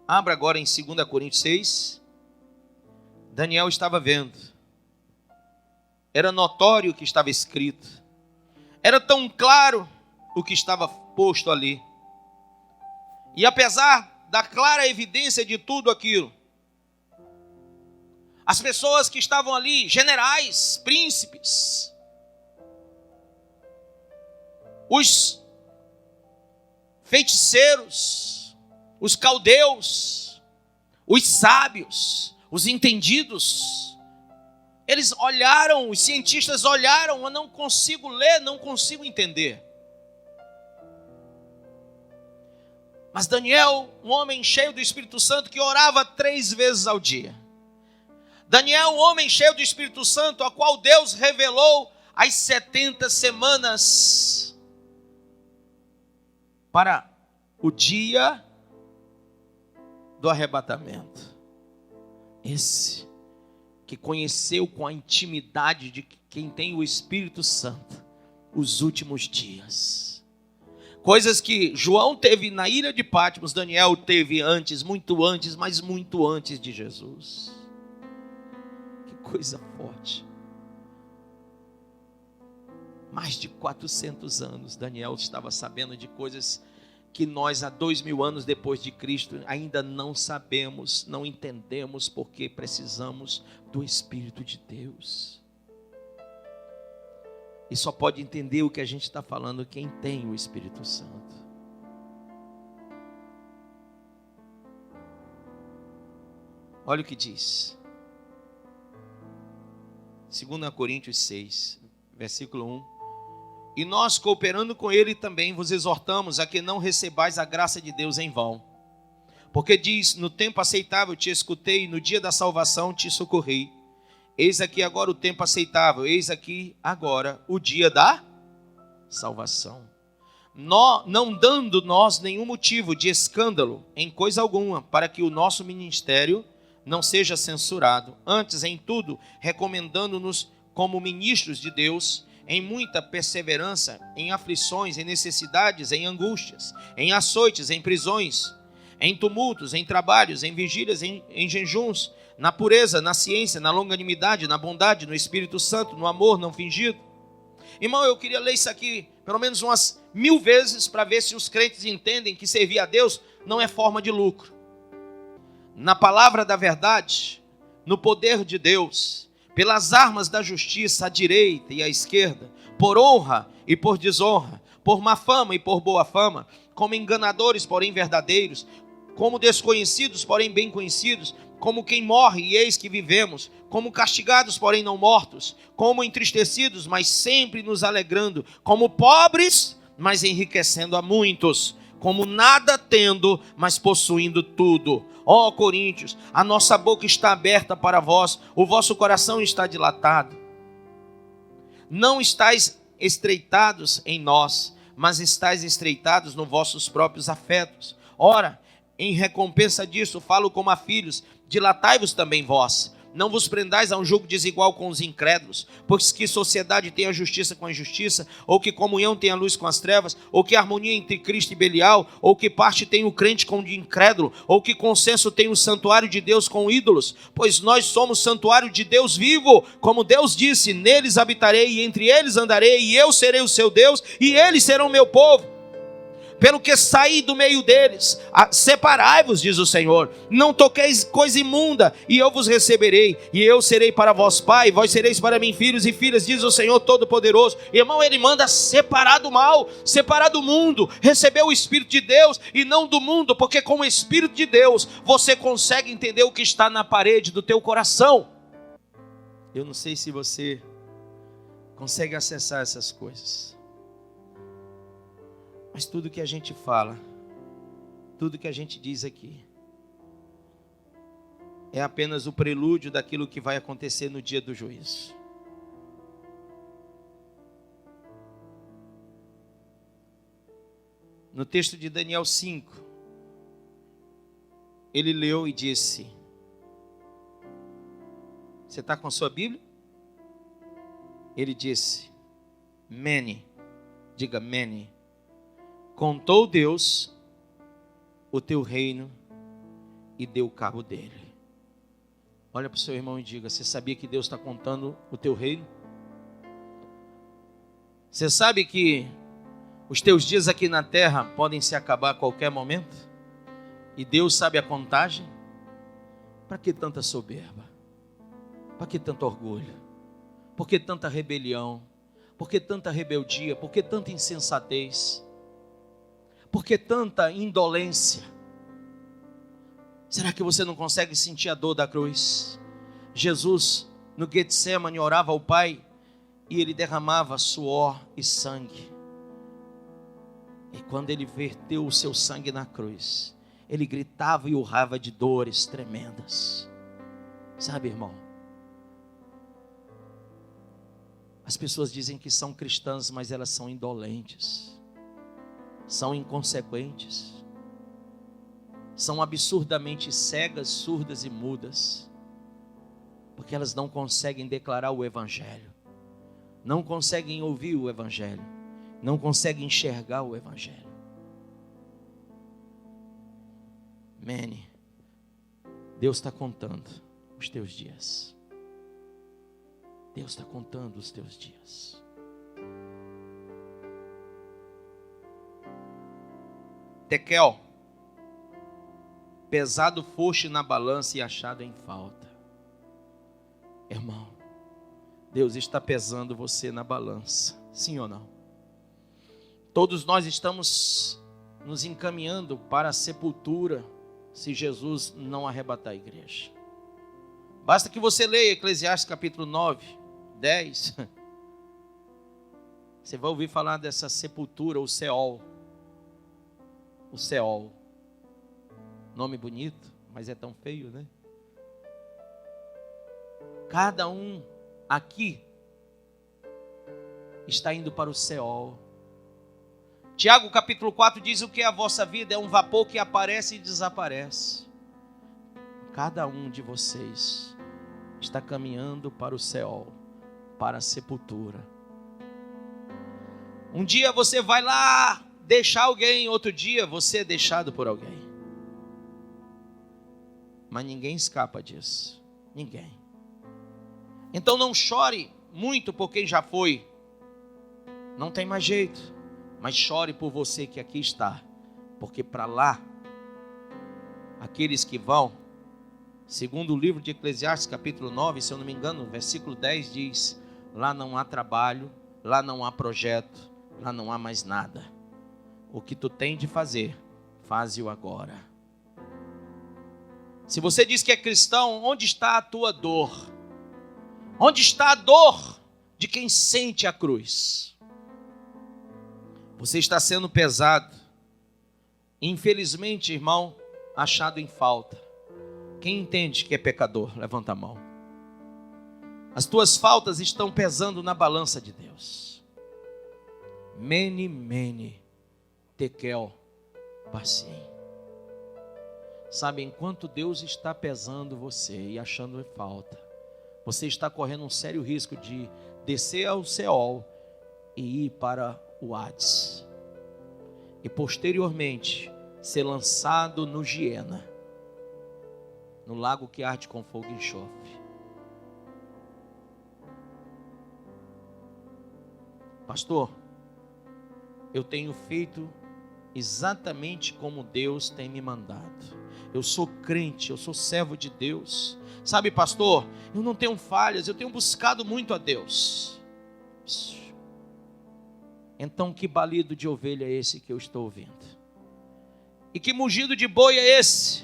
Abra agora em 2 Coríntios 6. Daniel estava vendo. Era notório o que estava escrito. Era tão claro o que estava posto ali. E apesar da clara evidência de tudo aquilo, as pessoas que estavam ali, generais, príncipes, os feiticeiros, os caldeus, os sábios, os entendidos, eles olharam, os cientistas olharam: eu não consigo ler, não consigo entender. Mas Daniel, um homem cheio do Espírito Santo, que orava 3 vezes ao dia. Daniel, um homem cheio do Espírito Santo, a qual Deus revelou as 70 semanas para o dia do arrebatamento. Esse que conheceu com a intimidade de quem tem o Espírito Santo os últimos dias. Coisas que João teve na ilha de Patmos, Daniel teve antes, mas muito antes de Jesus. Que coisa forte. Mais de 400 anos, Daniel estava sabendo de coisas que nós, há 2000 anos depois de Cristo, ainda não sabemos, não entendemos, porque precisamos do Espírito de Deus. E só pode entender o que a gente está falando quem tem o Espírito Santo. Olha o que diz. 2 Coríntios 6, versículo 1. E nós, cooperando com ele também, vos exortamos a que não recebais a graça de Deus em vão. Porque diz: no tempo aceitável te escutei, no dia da salvação te socorri. Eis aqui agora o tempo aceitável, eis aqui agora o dia da salvação. Não dando nós nenhum motivo de escândalo em coisa alguma, para que o nosso ministério não seja censurado. Antes, em tudo, recomendando-nos como ministros de Deus, em muita perseverança, em aflições, em necessidades, em angústias, em açoites, em prisões, em tumultos, em trabalhos, em vigílias, em jejuns, na pureza, na ciência, na longanimidade, na bondade, no Espírito Santo, no amor não fingido. Irmão, eu queria ler isso aqui pelo menos umas 1000 vezes para ver se os crentes entendem que servir a Deus não é forma de lucro. Na palavra da verdade, no poder de Deus, pelas armas da justiça à direita e à esquerda, por honra e por desonra, por má fama e por boa fama, como enganadores, porém verdadeiros, como desconhecidos, porém bem conhecidos, como quem morre e eis que vivemos, como castigados, porém não mortos, como entristecidos, mas sempre nos alegrando, como pobres, mas enriquecendo a muitos, como nada tendo, mas possuindo tudo. Ó Coríntios, a nossa boca está aberta para vós, o vosso coração está dilatado. Não estáis estreitados em nós, mas estáis estreitados nos vossos próprios afetos. Ora, em recompensa disso, falo como a filhos, dilatai-vos também vós, Não vos prendais a um jugo desigual com os incrédulos, pois que sociedade tem a justiça com a injustiça, ou que comunhão tem a luz com as trevas, ou que harmonia entre Cristo e Belial, ou que parte tem o crente com o incrédulo, ou que consenso tem o santuário de Deus com ídolos? Pois nós somos santuário de Deus vivo, como Deus disse: neles habitarei e entre eles andarei, e eu serei o seu Deus e eles serão meu povo. Pelo que saí do meio deles, separai-vos, diz o Senhor, não toqueis coisa imunda, e eu vos receberei, e eu serei para vós pai, vós sereis para mim filhos e filhas, diz o Senhor Todo-Poderoso. Irmão, ele manda separar do mal, separar do mundo, receber o Espírito de Deus e não do mundo, porque com o Espírito de Deus você consegue entender o que está na parede do teu coração. Eu não sei se você consegue acessar essas coisas, mas tudo que a gente fala, tudo que a gente diz aqui, é apenas o prelúdio daquilo que vai acontecer no dia do juízo. No texto de Daniel 5, ele leu e disse: você está com a sua Bíblia? Ele disse: Mene, diga Mene. Contou Deus o teu reino e deu cabo dele. Olha para o seu irmão e diga: você sabia que Deus está contando o teu reino? Você sabe que os teus dias aqui na terra podem se acabar a qualquer momento? E Deus sabe a contagem? Para que tanta soberba? Para que tanto orgulho? Por que tanta rebelião? Por que tanta rebeldia? Por que tanta insensatez? Por que tanta indolência? Será que você não consegue sentir a dor da cruz? Jesus, no Getsemane, orava ao Pai e ele derramava suor e sangue. E quando ele verteu o seu sangue na cruz, ele gritava e urrava de dores tremendas. Sabe, irmão? As pessoas dizem que são cristãs, mas elas são indolentes. São inconsequentes, são absurdamente cegas, surdas e mudas, porque elas não conseguem declarar o Evangelho, não conseguem ouvir o Evangelho, não conseguem enxergar o Evangelho. Mene, Deus está contando os teus dias. Deus está contando os teus dias. Tekel, pesado foste na balança e achado em falta. Irmão, Deus está pesando você na balança, sim ou não? Todos nós estamos nos encaminhando para a sepultura, se Jesus não arrebatar a igreja. Basta que você leia Eclesiastes capítulo 9, 10. Você vai ouvir falar dessa sepultura, o Seol. O Seol, nome bonito, mas é tão feio, né? Cada um aqui está indo para o Seol. Tiago capítulo 4 diz: o que é a vossa vida? É um vapor que aparece e desaparece. Cada um de vocês está caminhando para o Seol, para a sepultura. Um dia você vai lá deixar alguém, outro dia você é deixado por alguém. Mas ninguém escapa disso. Ninguém. Então não chore muito por quem já foi. Não tem mais jeito. Mas chore por você que aqui está. Porque para lá, aqueles que vão, segundo o livro de Eclesiastes capítulo 9, se eu não me engano, versículo 10 diz: lá não há trabalho, lá não há projeto, lá não há mais nada. O que tu tem de fazer, faze-o agora. Se você diz que é cristão, onde está a tua dor? Onde está a dor de quem sente a cruz? Você está sendo pesado. Infelizmente, irmão, achado em falta. Quem entende que é pecador, levanta a mão. As tuas faltas estão pesando na balança de Deus. Mene, mene, tekel, parsim. Sabe, enquanto Deus está pesando você e achando falta, você está correndo um sério risco de descer ao Seol e ir para o Hades. E posteriormente ser lançado no Giena, no lago que arde com fogo e enxofre. Pastor, eu tenho feito exatamente como Deus tem me mandado. Eu sou crente, eu sou servo de Deus. Sabe, pastor, eu não tenho falhas, eu tenho buscado muito a Deus. Então, que balido de ovelha é esse que eu estou ouvindo? E que mugido de boi é esse?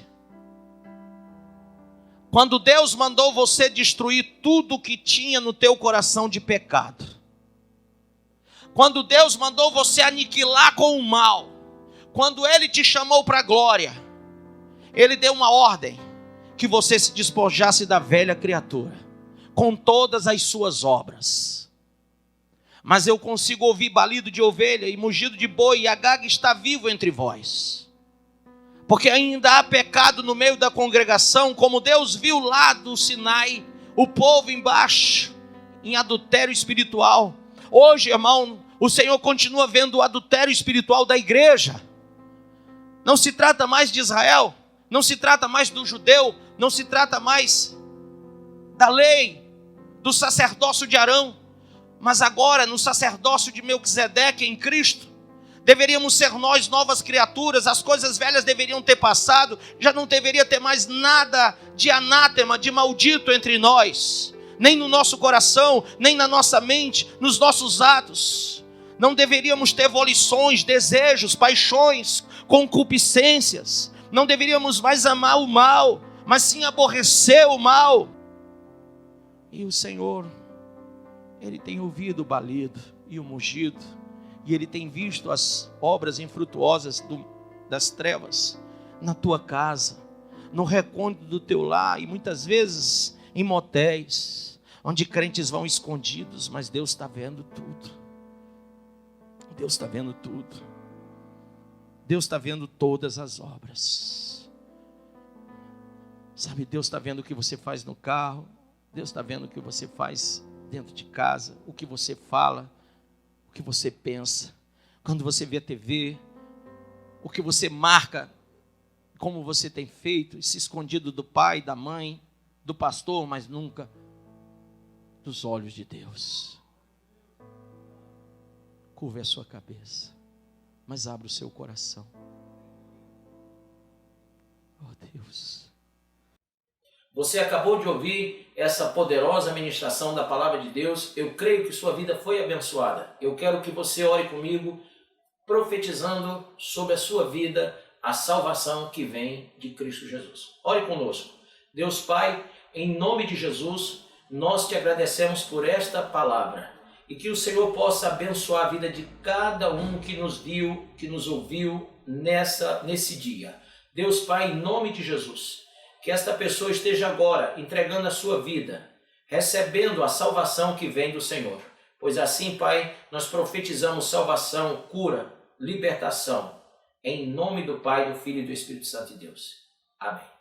Quando Deus mandou você destruir tudo que tinha no teu coração de pecado. Quando Deus mandou você aniquilar com o mal. Quando Ele te chamou para a glória. Ele deu uma ordem, que você se despojasse da velha criatura, com todas as suas obras. Mas eu consigo ouvir balido de ovelha e mugido de boi, e Agag está vivo entre vós. Porque ainda há pecado no meio da congregação, como Deus viu lá do Sinai, o povo embaixo, em adultério espiritual. Hoje, irmão, o Senhor continua vendo o adultério espiritual da igreja. Não se trata mais de Israel, não se trata mais do judeu, não se trata mais da lei, do sacerdócio de Arão, mas agora no sacerdócio de Melquisedeque em Cristo. Deveríamos ser nós novas criaturas, as coisas velhas deveriam ter passado, já não deveria ter mais nada de anátema, de maldito entre nós, nem no nosso coração, nem na nossa mente, nos nossos atos. Não deveríamos ter volições, desejos, paixões, concupiscências. Não deveríamos mais amar o mal, mas sim aborrecer o mal. E o Senhor, Ele tem ouvido o balido e o mugido, e Ele tem visto as obras infrutuosas das trevas na tua casa, no recôndito do teu lar, e muitas vezes em motéis, onde crentes vão escondidos, mas Deus está vendo tudo. Deus está vendo tudo. Deus está vendo todas as obras. Sabe, Deus está vendo o que você faz no carro, Deus está vendo o que você faz dentro de casa, o que você fala, o que você pensa, quando você vê a TV, o que você marca, como você tem feito, se escondido do pai, da mãe, do pastor, mas nunca dos olhos de Deus. Curve a sua cabeça, mas abra o seu coração. Oh Deus. Você acabou de ouvir essa poderosa ministração da palavra de Deus. Eu creio que sua vida foi abençoada. Eu quero que você ore comigo, profetizando sobre a sua vida a salvação que vem de Cristo Jesus. Ore conosco. Deus Pai, em nome de Jesus, nós te agradecemos por esta palavra. E que o Senhor possa abençoar a vida de cada um que nos viu, que nos ouviu nesse dia. Deus Pai, em nome de Jesus, que esta pessoa esteja agora entregando a sua vida, recebendo a salvação que vem do Senhor. Pois assim, Pai, nós profetizamos salvação, cura, libertação, em nome do Pai, do Filho e do Espírito Santo de Deus. Amém.